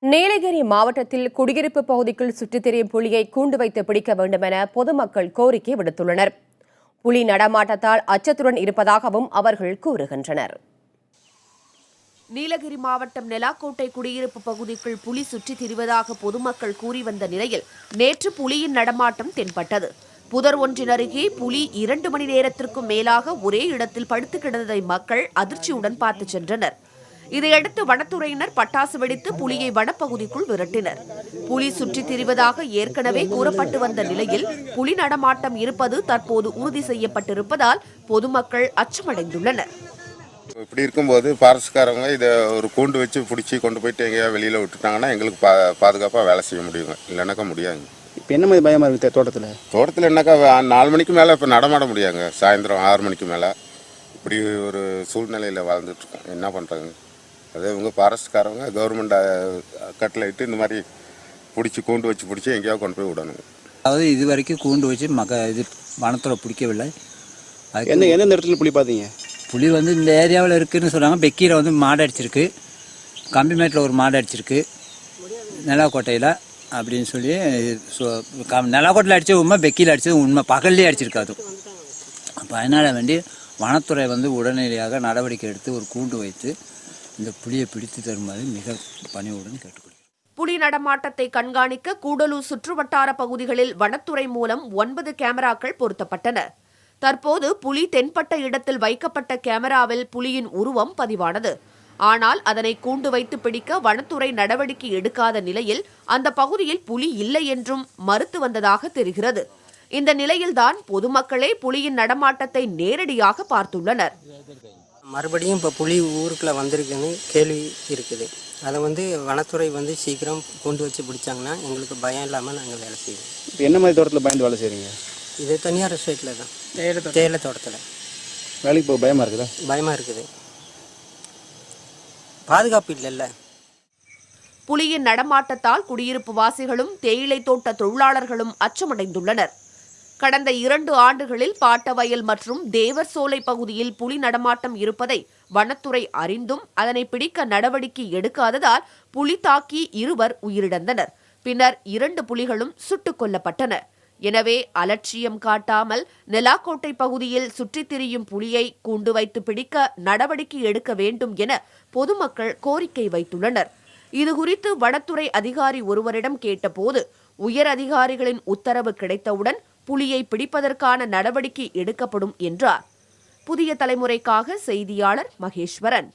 நீலகிரி மாவட்டத்தில் குடியிருப்பு பகுதிக்குள் சுற்றித் திரியும் புலியை கூண்டு வைத்து பிடிக்க வேண்டும் என பொதுமக்கள் கோரிக்கை விடுத்துள்ளனர். புலி நடமாட்டத்தால் அச்சத்துடன் இருப்பதாகவும் அவர்கள் கூறுகின்றனர். நீலகிரி மாவட்டம் நெலாக்கோட்டை குடியிருப்பு பகுதிக்குள் புலி சுற்றித் திரிவதாக பொதுமக்கள் கூறி வந்த நிலையில் நேற்று புலியின் நடமாட்டம் தென்பட்டது. புதர் ஒன்றின் அருகே புலி 2 மணி நேரத்திற்கும் மேலாக ஒரே இடத்தில் படுத்து கிடந்ததை மக்கள் அதிர்ச்சியுடன் பார்த்து சென்றனர். இதையடுத்து வனத்துறையினர் பட்டாசு வெடித்து புலியை வனப்பகுதிக்குள் விரட்டினர். புலி சுற்றித் திரிவதாக ஏற்கனவே கூறப்பட்டு வந்த நிலையில் புலி நடமாட்டம் இருப்பது தற்போது உறுதி செய்யப்பட்டிருப்பதால் பொதுமக்கள் அச்சமடைந்துள்ளனர். இப்படி இருக்கும்போது பாரஸ்காரங்க இதை ஒரு கூண்டு வச்சு பிடிச்சி கொண்டு போயிட்டு எங்கேயா வெளியில் விட்டுட்டாங்கன்னா எங்களுக்கு பாதுகாப்பாக வேலை செய்ய முடியுங்க, இல்லைனாக்கா முடியாது. இப்போ என்ன மாதிரி பயமாக இருக்குது தோட்டத்தில் என்னக்கா 4 மணிக்கு மேலே இப்போ நடமாட முடியாங்க, சாயந்தரம் 6 மணிக்கு மேலே இப்படி ஒரு சூழ்நிலையில் வாழ்ந்துட்டுருக்கோம். என்ன பண்ணுறாங்க, அதே இவங்க ஃபாரஸ்ட்காரங்க கவர்மெண்ட் கட்டளையிட்டு இந்த மாதிரி பிடிச்சி கூண்டு வச்சு பிடிச்சி எங்கேயாவது கொண்டு போய் விடணும். அதாவது இது வரைக்கும் கூண்டு வச்சு இது வனத்தில் பிடிக்கவில்லை. எந்தெந்த இடத்துல புலி பார்த்தீங்க? புலி இந்த ஏரியாவில் இருக்குதுன்னு சொல்கிறாங்க. பெக்கியில் மாடு அடிச்சிருக்கு, கம்பிமேட்டில் ஒரு மாடு அடிச்சிருக்கு, நெலாக்கோட்டையில் அப்படின்னு சொல்லி நெலாக்கோட்டையில் அடித்தது உண்மை, பெக்கியில் அடித்தது உண்மை, பகல்லே அடிச்சிருக்காது. அப்போ அதனால் வேண்டி வனத்துறை உடனடியாக நடவடிக்கை எடுத்து ஒரு கூண்டு வைத்து இந்த புலியை பிடித்து தருமாறு மிக பணிவுடன் கேட்டுக்கொள்கிறேன். புலி நடமாட்டத்தை கண்காணிக்க கூடலூர் சுற்றுவட்டார பகுதிகளில் வனத்துறை மூலம் 9 கேமராக்கள் பொருத்தப்பட்டன. தற்போது புலி தென்பட்ட இடத்தில் வைக்கப்பட்ட கேமராவில் புலியின் உருவம் பதிவானது. ஆனால் அதனை கூண்டு வைத்து பிடிக்க வனத்துறை நடவடிக்கை எடுக்காத நிலையில் அந்த பகுதியில் புலி இல்லை என்றும் மறுத்து வந்ததாக தெரிகிறது. இந்த நிலையில்தான் பொதுமக்களே புலியின் நடமாட்டத்தை நேரடியாக பார்த்துள்ளனர். மறுபடியும் இப்போ புலி ஊருக்குள்ளே வந்திருக்குன்னு கேள்வி இருக்குது. அதை வனத்துறை சீக்கிரம் கொண்டு வச்சு பிடிச்சாங்கன்னா எங்களுக்கு பயம் இல்லாமல் நாங்கள் வேலை செய்வோம். இப்போ என்ன மாதிரி தோட்டத்தில் பயந்து வேலை செய்கிறீங்க? இது தனியார் சைட்டில் தான், தேயிலை தோட்டத்தில். வேலைக்கு போக பயமாக இருக்குதா? பயமாக இருக்குது, பாதுகாப்பு இல்லைல்ல. புலியின் நடமாட்டத்தால் குடியிருப்பு வாசிகளும் தேயிலை தோட்ட தொழிலாளர்களும் அச்சமடைந்துள்ளனர். கடந்த 2 ஆண்டுகளில் பாட்டவயல் மற்றும் தேவர் சோலை பகுதியில் புலி நடமாட்டம் இருப்பதை வனத்துறை அறிந்தும் அதனை பிடிக்க நடவடிக்கை எடுக்காததால் புலி தாக்கி 2 உயிரிழந்தனர். பின்னர் 2 புலிகளும் சுட்டுக் கொல்லப்பட்டன. எனவே அலட்சியம் காட்டாமல் நெலாக்கோட்டை பகுதியில் சுற்றித் திரியும் புலியை கூண்டு வைத்து பிடிக்க நடவடிக்கை எடுக்க வேண்டும் என பொதுமக்கள் கோரிக்கை வைத்துள்ளனர். இதுகுறித்து வனத்துறை அதிகாரி ஒருவரிடம் கேட்டபோது உயர் அதிகாரிகளின் உத்தரவு கிடைத்தவுடன் புலியை பிடிப்பதற்கான நடவடிக்கை எடுக்கப்படும் என்றார். புதிய தலைமுறைக்காக செய்தியாளர் மகேஸ்வரன்.